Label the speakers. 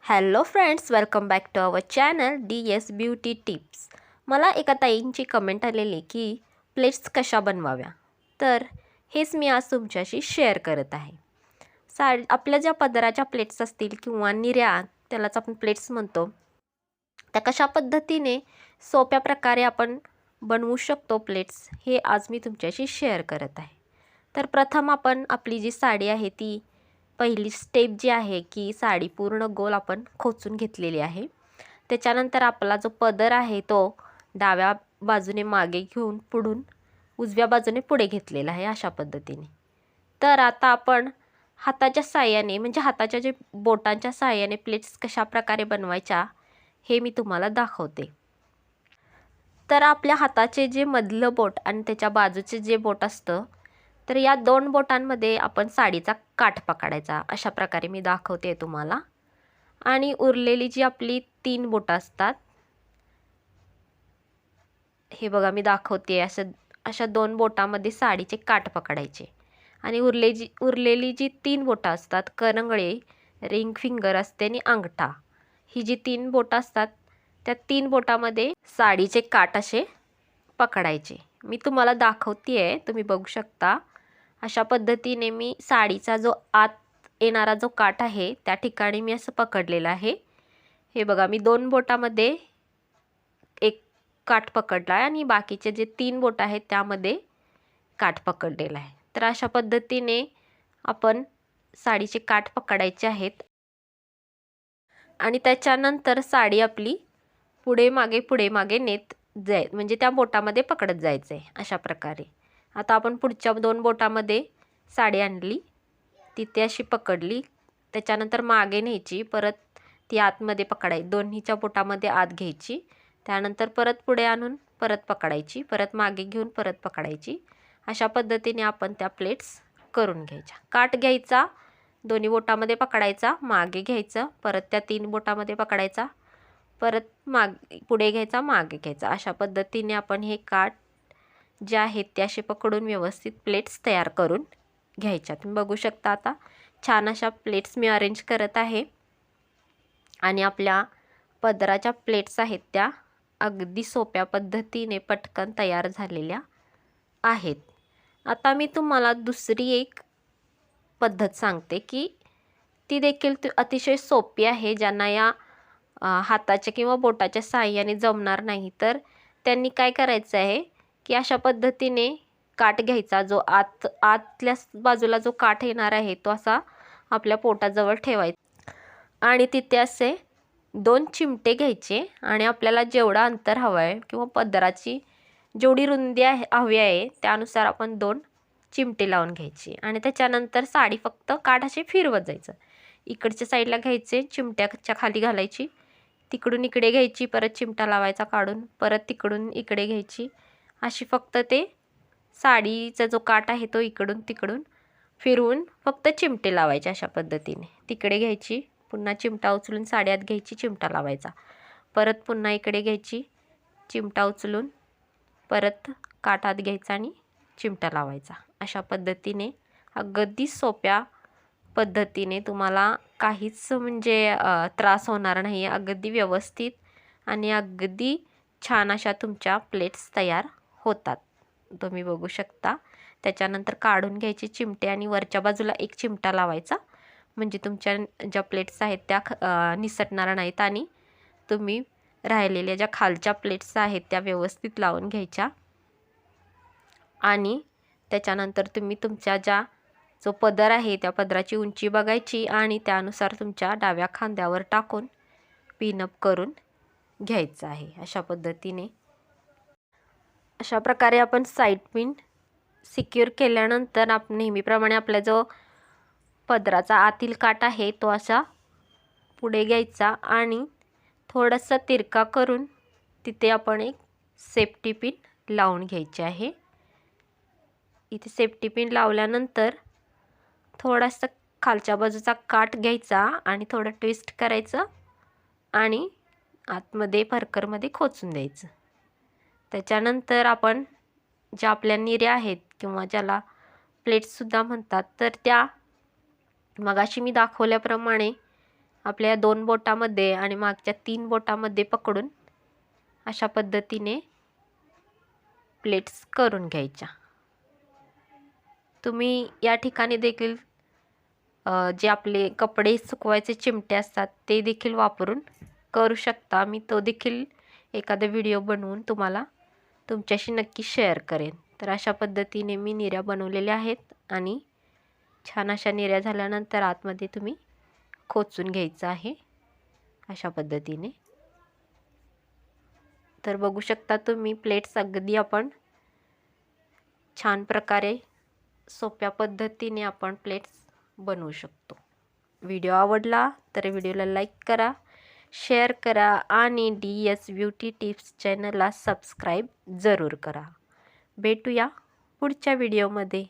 Speaker 1: Hello friends, welcome back to our channel DS beauty tips. मला एका ताईंची comment आलेली की प्लेट्स कशा बनवाव्या, तर हेच मी आज तुमच्याशी शेअर करत आहे। आपल्या ज्या पदराच्या प्लेट्स असतील किंवा निर्या, त्यालाच आपण प्लेट्स म्हणतो, त्या कशा पद्धतीने सोप्या प्रकारे आपण बनवू शकतो प्लेट्स, हे आज मी तुमच्याशी शेअर करत आहे। तर प्रथम आपण आपली जी साडी आहे ती पहिली स्टेप जी आहे की साडी पूर्ण गोल आपण खोचून घेतलेली आहे। त्याच्यानंतर आपला जो पदर आहे तो डाव्या बाजूने मागे घेऊन पुढून उजव्या बाजूने पुढे घेतलेला आहे अशा पद्धतीने। तर आता आपण हाताच्या साहाय्याने म्हणजे हाताच्या जे बोटांच्या साहाय्याने प्लेट्स कशा प्रकारे बनवायच्या हे मी तुम्हाला दाखवते। तर आपल्या हाताचे जे मधलं बोट आणि त्याच्या बाजूचे जे बोट असतं, तर या दोन बोटांमध्ये आपण साडीचा काठ पकडायचा अशा प्रकारे मी दाखवते तुम्हाला। आणि उरलेली जी आपली 3 बोटं असतात, हे बघा मी दाखवते, अशा 2 बोटामध्ये साडीचे काठ पकडायचे। आणि उरलेली जी 3 बोटं असतात, करंगळे, रिंग फिंगर असते आणि अंगठा, ही जी 3 बोटं असतात त्या 3 बोटामध्ये साडीचे काठ असे पकडायचे। मी तुम्हाला दाखवते आहे, तुम्ही बघू शकता। अशा पद्धतीने मी साडीचा जो आत येणारा जो काठ आहे त्या ठिकाणी मी असं पकडलेलं आहे। हे बघा मी 2 बोटामध्ये एक काठ पकडला आहे आणि बाकीचे जे 3 बोट आहेत त्यामध्ये काठ पकडलेला आहे। तर अशा पद्धतीने आपण साडीचे काठ पकडायचे आहेत आणि त्याच्यानंतर साडी आपली पुढे मागे नेत म्हणजे त्या बोटामध्ये पकडत जायचं आहे अशा प्रकारे। आता आपण पुढच्या 2 बोटामध्ये साडी आणली, तिथे अशी पकडली, त्याच्यानंतर मागे न्यायची, परत ती आतमध्ये पकडायची, दोन्हीच्या बोटामध्ये आत घ्यायची, त्यानंतर परत पुढे आणून परत पकडायची, परत मागे घेऊन परत पकडायची। अशा पद्धतीने आपण त्या प्लेट्स करून घ्यायच्या। काठ घ्यायचा, दोन्ही बोटामध्ये पकडायचा, मागे घ्यायचं, परत त्या 3 बोटामध्ये पकडायचा, परत पुढे घ्यायचा, मागे घ्यायचा। अशा पद्धतीने आपण हे काठ जे आहेत ते असे पकडून व्यवस्थित प्लेट्स तयार करून घ्यायच्या। तुम्ही बघू शकता आता छान अशा प्लेट्स मी अरेंज करत आहे आणि आपल्या पदराच्या प्लेट्स आहेत त्या अगदी सोप्या पद्धतीने पटकन तयार झालेल्या आहेत। आता मी तुम्हाला दुसरी एक पद्धत सांगते की ती देखील अतिशय सोपी आहे। ज्यांना या हाताच्या किंवा बोटाच्या साहाय्याने जमणार नाही, तर त्यांनी काय करायचं आहे की अशा पद्धतीने काठ घ्यायचा, जो आतल्या बाजूला जो काठ येणार आहे तो असा आपल्या पोटाजवळ ठेवायचा आणि तिथे असे 2 चिमटे घ्यायचे आणि आपल्याला जेवढा अंतर हवं आहे किंवा पदराची जेवढी रुंदी हवी आहे त्यानुसार आपण 2 चिमटे लावून घ्यायचे आणि त्याच्यानंतर साडी फक्त काठ असे फिरवत जायचं। इकडच्या साईडला घ्यायचे, चिमट्याच्या खाली घालायची, तिकडून इकडे घ्यायची, परत चिमटा लावायचा काढून, परत तिकडून इकडे घ्यायची, अशी फक्त ते साडीचा जो काठ आहे तो इकडून तिकडून फिरवून फक्त चिमटे लावायचे अशा पद्धतीने। तिकडे घ्यायची, पुन्हा चिमटा उचलून साडी आत घ्यायची, चिमटा लावायचा, परत पुन्हा इकडे घ्यायची, चिमटा उचलून परत काठ आत घ्यायचा आणि चिमटा लावायचा। अशा पद्धतीने अगदी सोप्या पद्धतीने तुम्हाला काहीच म्हणजे त्रास होणार नाही, अगदी व्यवस्थित आणि अगदी छान अशा तुमच्या प्लेट्स तयार होतात। तुम्ही बघू शकता। त्याच्यानंतर काढून घ्यायचे चिमटे आणि वरच्या बाजूला एक चिमटा लावायचा, म्हणजे तुमच्या ज्या प्लेट्स आहेत त्या निसटणार नाहीत आणि तुम्ही राहिलेल्या ज्या खालच्या प्लेट्स आहेत त्या व्यवस्थित लावून घ्यायच्या आणि त्याच्यानंतर तुम्ही तुमच्या जो पदर आहे त्या पदराची उंची बघायची आणि त्यानुसार तुमच्या डाव्या खांद्यावर टाकून पिनअप करून घ्यायचं आहे। अशा पद्धतीने अशा प्रकारे आपण साईड पिन सिक्युअर केल्यानंतर आपण नेहमीप्रमाणे आपला जो पदराचा आतील काठ आहे तो असा पुढे घ्यायचा आणि थोडासा तिरका करून तिथे आपण एक सेफ्टी पिन लावून घ्यायची आहे। इथे सेफ्टी पिन लावल्यानंतर थोडासा खालच्या बाजूचा काठ घ्यायचा आणि थोडं ट्विस्ट करायचं आणि आतमध्ये फरकरमध्ये खोचून द्यायचं। त्याच्यानंतर आपण ज्या आपल्या निर्या आहेत किंवा ज्याला प्लेट्ससुद्धा म्हणतात, तर त्या मगाशी मी दाखवल्याप्रमाणे आपल्या 2 बोटामध्ये आणि मागच्या 3 बोटामध्ये पकडून अशा पद्धतीने प्लेट्स करून घ्यायच्या. तुम्ही या ठिकाणी देखील जे आपले कपडे सुकवायचे चिमटे असतात ते देखील वापरून करू शकता. मी तो देखील एखादा व्हिडिओ बनवून तुम्हाला तुमच्याशी नक्की शेअर करेन. तर अशा पद्धतीने मी निऱ्या बनवलेल्या आहेत आणि छान अशा निऱ्या झाल्यानंतर आतमध्ये तुम्ही खोचून घ्यायचं आहे अशा पद्धतीने. तर बघू शकता तुम्ही प्लेट्स अगदी आपण छान प्रकारे सोप्या पद्धतीने आपण प्लेट्स बनवू शकतो. व्हिडिओ आवडला तर व्हिडिओला लाईक करा, शेअर करा आणि DS ब्युटी टिप्स चॅनलला सबस्क्राईब जरूर करा. भेटूया पुढच्या व्हिडिओमध्ये.